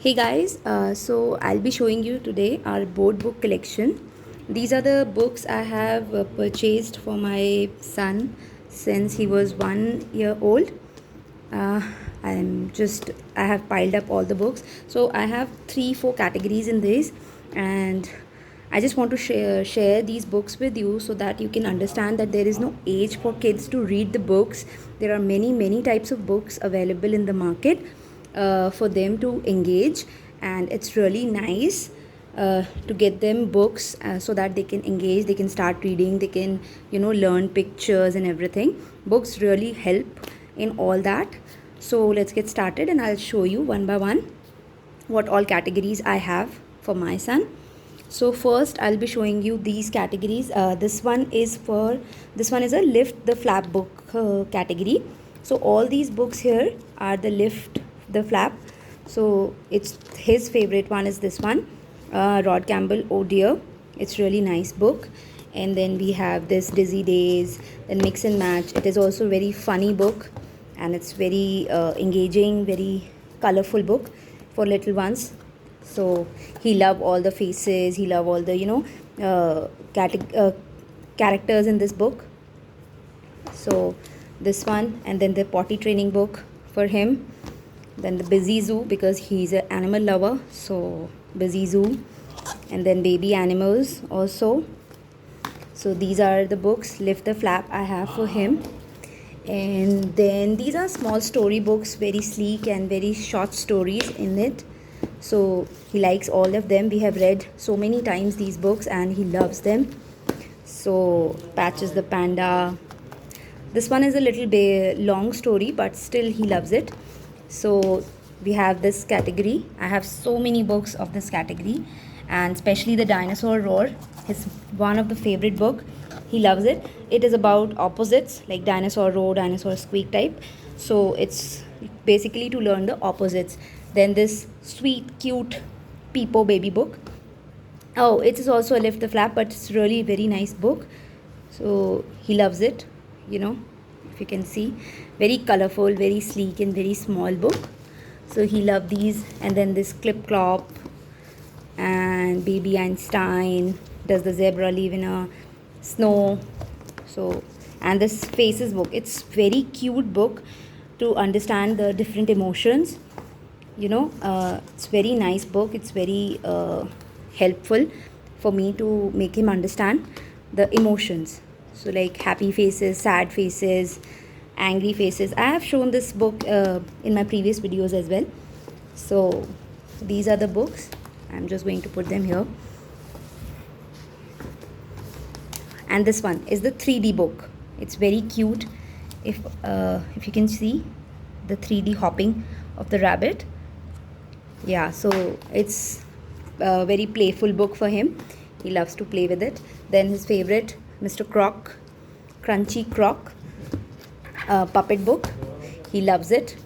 Hey guys, so I'll be showing you today our board book collection. These are the books I have purchased for my son since he was 1 year old. Uh, I have piled up all the books. So I have 3-4 categories in this, and I just want to share these books with you so that you can understand that there is no age for kids to read the books. There are many types of books available in the market for them to engage, and it's really nice to get them books so that they can engage, they can start reading, they can learn pictures and everything. Books really help in all that. So let's get started, and I'll show you one by one what all categories I have for my son. So first I'll be showing you these categories. This one is a lift the flap book category. So all these books here are the lift the flap. So it's his favorite one is this one, Rod Campbell, Oh Dear. It's really nice book. And then we have this Dizzy Days, then Mix and Match. It is also very funny book, and it's very engaging, very colorful book for little ones. So he love all the faces, he love all the characters in this book. So this one, and then the potty training book for him, then the Busy Zoo because he's an animal lover, so Busy Zoo, and then baby animals also. So these are the books Lift the Flap I have for him. And then these are small story books, very sleek and very short stories in it. So he likes all of them. We have read so many times these books and he loves them. So Patches the Panda. This one is a little bit long story, but still he loves it. So we have this category. I have so many books of this category, and especially the Dinosaur Roar is one of the favorite book. He loves it. It is about opposites like Dinosaur Roar, Dinosaur Squeak type. So it's basically to learn the opposites. Then this sweet, cute Peepo baby book. Oh, it is also a Lift the Flap, but it's really a very nice book. So he loves it, if you can see. Very colorful, very sleek, and very small book. So he loved these. And then this Clip Clop and Baby Einstein. Does the zebra live in a snow? So, and this Faces book. It's very cute book to understand the different emotions. It's very nice book. It's very helpful for me to make him understand the emotions. So like happy faces, sad faces, angry faces. I have shown this book in my previous videos as well. So these are the books. I'm just going to put them here. And this one is the 3D book. It's very cute. If you can see the 3D hopping of the rabbit. Yeah, so it's a very playful book for him. He loves to play with it. Then his favorite, Mr. Croc, Crunchy Croc puppet book. He loves it.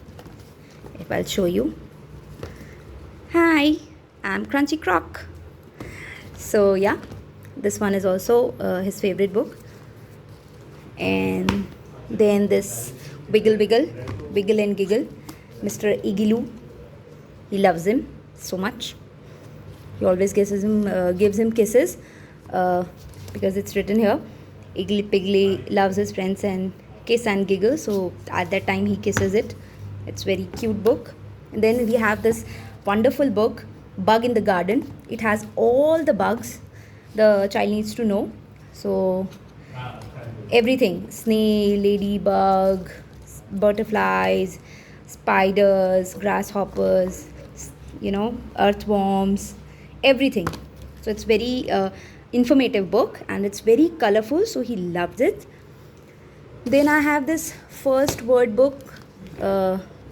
If I'll show you. Hi, I'm Crunchy Croc. So yeah, this one is also his favorite book. And then this Wiggle Wiggle, Wiggle and Giggle, Mr. Igloo. He loves him so much. He always gives him kisses because it's written here. Iggly Piggly loves his friends and kiss and giggle. So at that time he kisses it. It's very cute book. And then we have this wonderful book, Bug in the Garden. It has all the bugs the child needs to know. So everything: snail, ladybug, butterflies, spiders, grasshoppers, earthworms, everything. So it's very informative book, and it's very colorful, so he loves it. Then I have this first word book,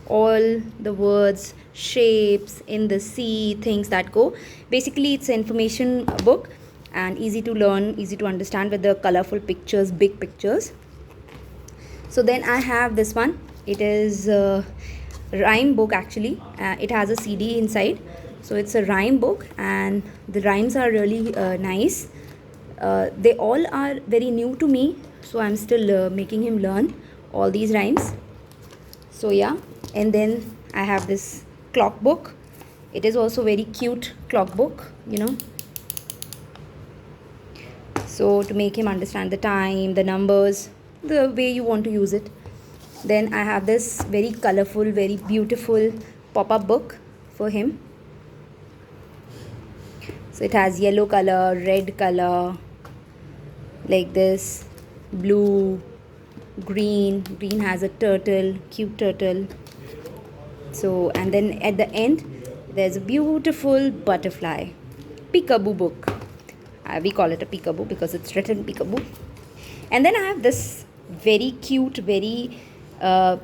all the words, shapes in the sea, things that go. Basically it's an information book and easy to learn, easy to understand with the colorful pictures, big pictures. So then I have this one. It is rhyme book actually. It has a CD inside, so it's a rhyme book, and the rhymes are really nice. They all are very new to me, so I'm still making him learn all these rhymes. So yeah. And then I have this clock book. It is also very cute clock book, you know. So to make him understand the time, the numbers, the way you want to use it. Then I have this very colorful, very beautiful pop-up book for him. So it has yellow color, red color, like this, blue, green. Green has a turtle, cute turtle. So, and then at the end, there's a beautiful butterfly. Peekaboo book. We call it a peekaboo because it's written peekaboo. And then I have this very cute, very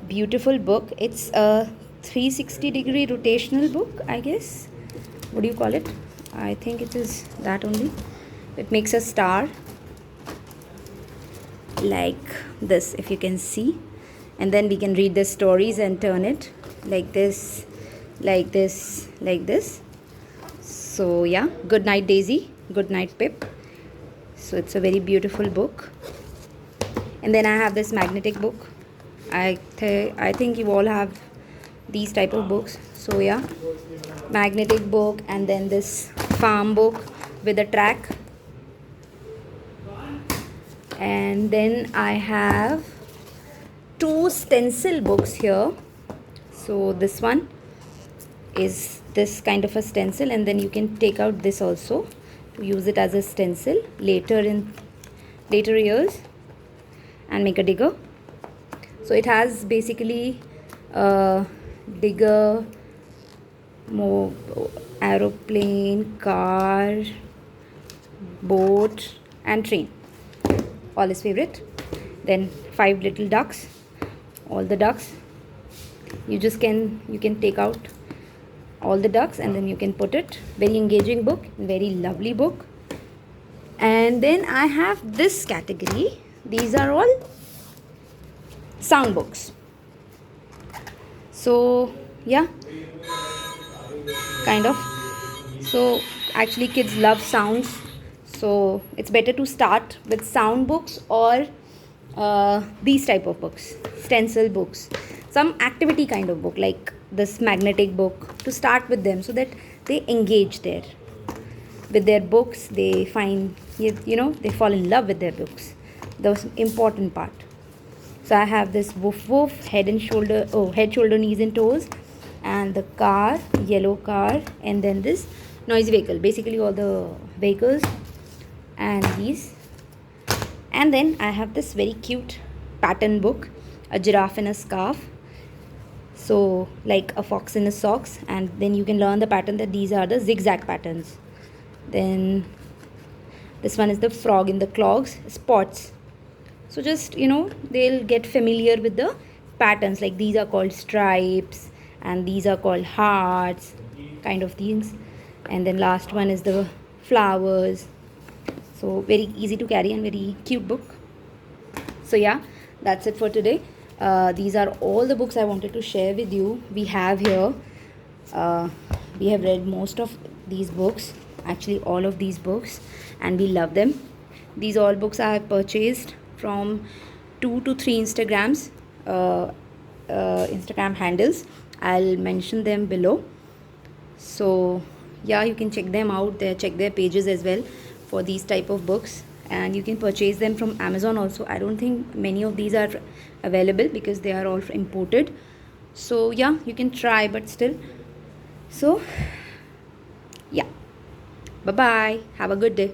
beautiful book. It's a 360-degree rotational book, I guess. What do you call it? I think it is that only. It makes a star like this, if you can see. And then we can read the stories and turn it like this, like this, like this. So yeah, good night Daisy, good night Pip. So it's a very beautiful book. And then I have this magnetic book. I think you all have these type of books. So yeah, magnetic book. And then this farm book with a track. And then I have 2 stencil books here. So this one is this kind of a stencil, and then you can take out this also to use it as a stencil later in later years and make a digger. So it has basically a digger, more aeroplane, car, boat and train, all his favorite. Then 5 little ducks, all the ducks. You can take out all the ducks and then you can put it. Very engaging book, very lovely book. And then I have this category. These are all sound books. So yeah, kind of. So actually kids love sounds, so it's better to start with sound books or these type of books, stencil books, some activity kind of book like this magnetic book, to start with them so that they engage there with their books. They find, you know, they fall in love with their books, the important part. So I have this woof woof, head, shoulder, knees and toes, and the car, yellow car, and then this noisy vehicle, basically all the vehicles, and these. And then I have this very cute pattern book, a giraffe in a scarf, so like a fox in a socks, and then you can learn the pattern that these are the zigzag patterns. Then this one is the frog in the clogs, spots. So just, you know, they'll get familiar with the patterns, like these are called stripes and these are called hearts, kind of things. And then last one is the flowers. So very easy to carry and very cute book. So yeah, that's it for today. These are all the books I wanted to share with you. We have here, we have read most of these books, actually all of these books, and we love them. These all books I have purchased from 2 to 3 Instagram handles. I'll mention them below. So yeah, you can check them out there, check their pages as well for these type of books, and you can purchase them from Amazon also. I don't think many of these are available because they are all imported. So yeah, you can try, but still. So yeah, bye bye, have a good day.